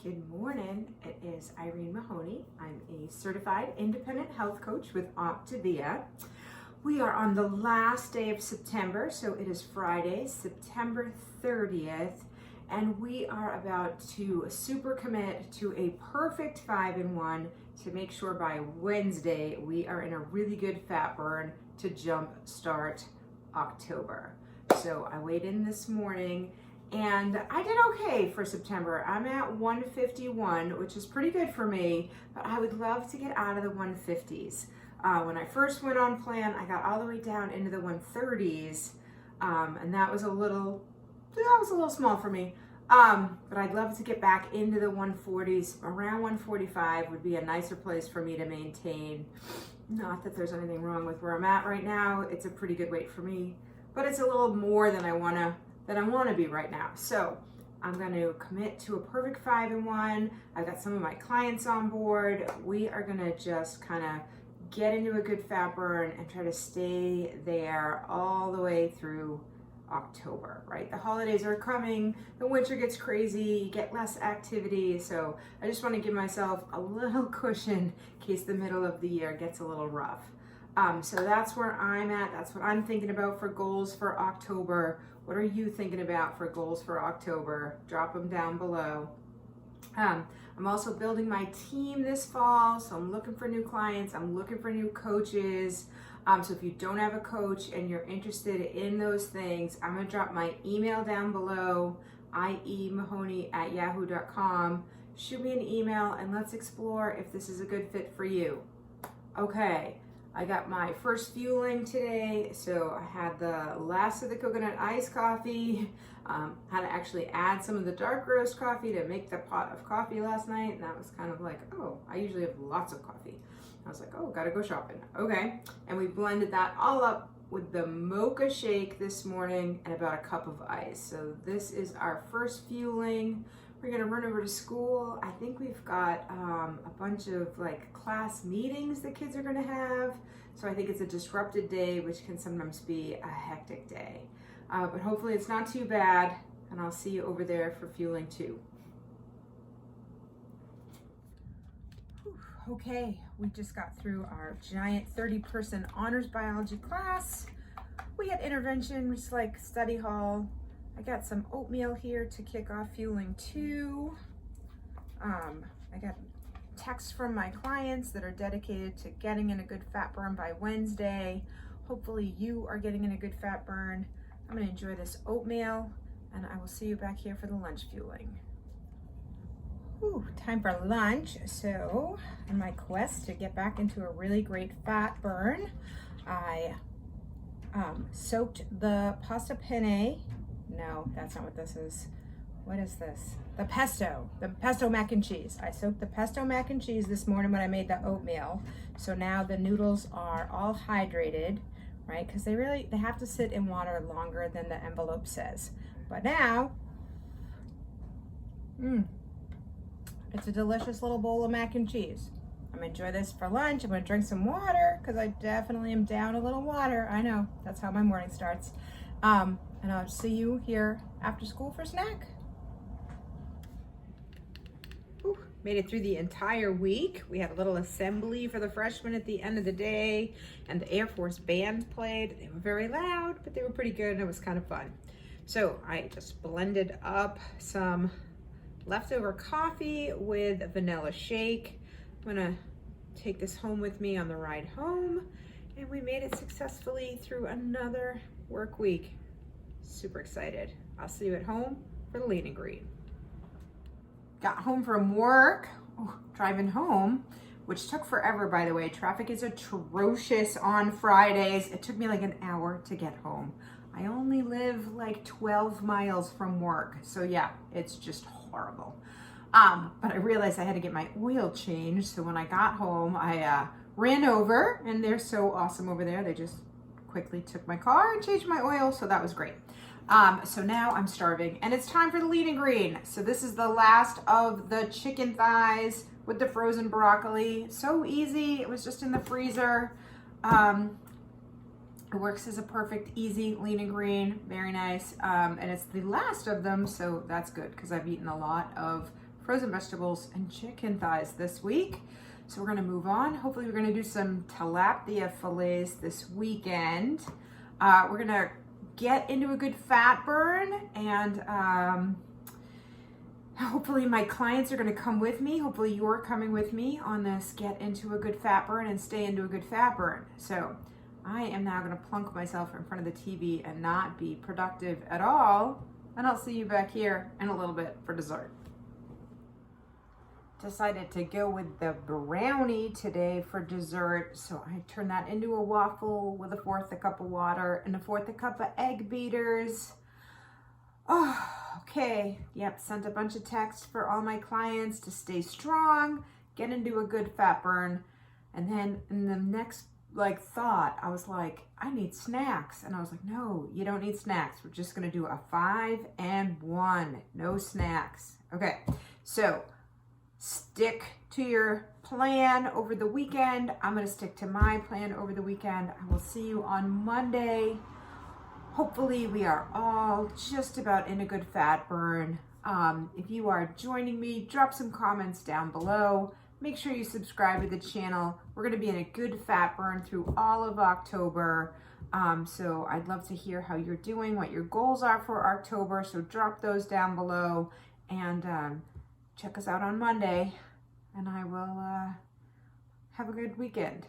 Good morning. It is Irene Mahoney. I'm a certified independent health coach with Optavia. We are on the last day of September, so it is Friday, September 30th, and we are about to super commit to a perfect 5-in-1 to make sure by Wednesday we are in a really good fat burn to jump start October. So I weighed in this morning and I did okay for September. I'm at 151, which is pretty good for me, but I would love to get out of the 150s. When I first went on plan, I got all the way down into the 130s, and that was a little small for me. But I'd love to get back into the 140s. Around 145 would be a nicer place for me to maintain. Not that there's anything wrong with where I'm at right now. It's a pretty good weight for me, but it's a little more than I want to be right now. So I'm going to commit to a perfect 5-in-1. I've got some of my clients on board. We are going to just kind of get into a good fat burn and try to stay there all the way through October, right? The holidays are coming, the winter gets crazy, you get less activity, so I just want to give myself a little cushion in case the middle of the year gets a little rough. So that's where I'm at. That's what I'm thinking about for goals for October. What are you thinking about for goals for October? Drop them down below. I'm also building my team this fall, so I'm looking for new clients. I'm looking for new coaches. So if you don't have a coach and you're interested in those things, I'm going to drop my email down below, iemahoney@yahoo.com. Shoot me an email and let's explore if this is a good fit for you. Okay. I got my first fueling today, so I had the last of the coconut iced coffee. Had to actually add some of the dark roast coffee to make the pot of coffee last night, and that was kind of like, oh, I usually have lots of coffee. I was like, oh, gotta go shopping. Okay, and we blended that all up with the mocha shake this morning and about a cup of ice. So this is our first fueling. We're gonna run over to school. I think we've got a bunch of like class meetings the kids are gonna have. So I think it's a disrupted day, which can sometimes be a hectic day. But hopefully it's not too bad, and I'll see you over there for fueling too. Whew, okay, we just got through our giant 30-person honors biology class. We had intervention, which is like study hall. I got some oatmeal here to kick off fueling 2. I got texts from my clients that are dedicated to getting in a good fat burn by Wednesday. Hopefully you are getting in a good fat burn. I'm going to enjoy this oatmeal, and I will see you back here for the lunch fueling. Ooh, time for lunch. So in my quest to get back into a really great fat burn, I soaked the pasta penne. No, that's not what this is. What is this? The pesto mac and cheese. I soaked the pesto mac and cheese this morning when I made the oatmeal. So now the noodles are all hydrated, right? Because they have to sit in water longer than the envelope says. But now, it's a delicious little bowl of mac and cheese. I'm gonna enjoy this for lunch. I'm gonna drink some water because I definitely am down a little water. I know, that's how my morning starts. And I'll see you here after school for snack. Ooh, made it through the entire week. We had a little assembly for the freshmen at the end of the day, and the Air Force band played. They were very loud, but they were pretty good, and it was kind of fun. So I just blended up some leftover coffee with a vanilla shake. I'm gonna take this home with me on the ride home, and we made it successfully through another work week. Super excited. I'll see you at home for the lean and green. Got home from work, driving home, which took forever, by the way. Traffic is atrocious on Fridays. It took me like an hour to get home. I only live like 12 miles from work. So yeah, it's just horrible. But I realized I had to get my oil changed. So when I got home, I ran over, and they're so awesome over there. They just quickly took my car and changed my oil, so that was great. So now I'm starving, and it's time for the lean and green. So this is the last of the chicken thighs with the frozen broccoli. So easy. It was just in the freezer. It works as a perfect, easy lean and green. Very nice. And it's the last of them, so that's good because I've eaten a lot of frozen vegetables, and chicken thighs this week. So we're gonna move on. Hopefully we're gonna do some tilapia fillets this weekend. We're gonna get into a good fat burn, and hopefully my clients are gonna come with me. Hopefully you're coming with me on this get into a good fat burn and stay into a good fat burn. So I am now gonna plunk myself in front of the TV and not be productive at all. And I'll see you back here in a little bit for dessert. Decided to go with the brownie today for dessert. So I turned that into a waffle with 1/4 cup of water and 1/4 cup of egg beaters. Oh, okay. Yep, sent a bunch of texts for all my clients to stay strong, get into a good fat burn. And then in the next thought, I was like, I need snacks. And I was like, no, you don't need snacks. We're just gonna do a 5 and 1, no snacks. Okay, so stick to your plan over the weekend. I'm gonna stick to my plan over the weekend. I will see you on Monday. Hopefully we are all just about in a good fat burn. If you are joining me, drop some comments down below. Make sure you subscribe to the channel. We're gonna be in a good fat burn through all of October. So I'd love to hear how you're doing, what your goals are for October. So drop those down below, and check us out on Monday, and I will have a good weekend.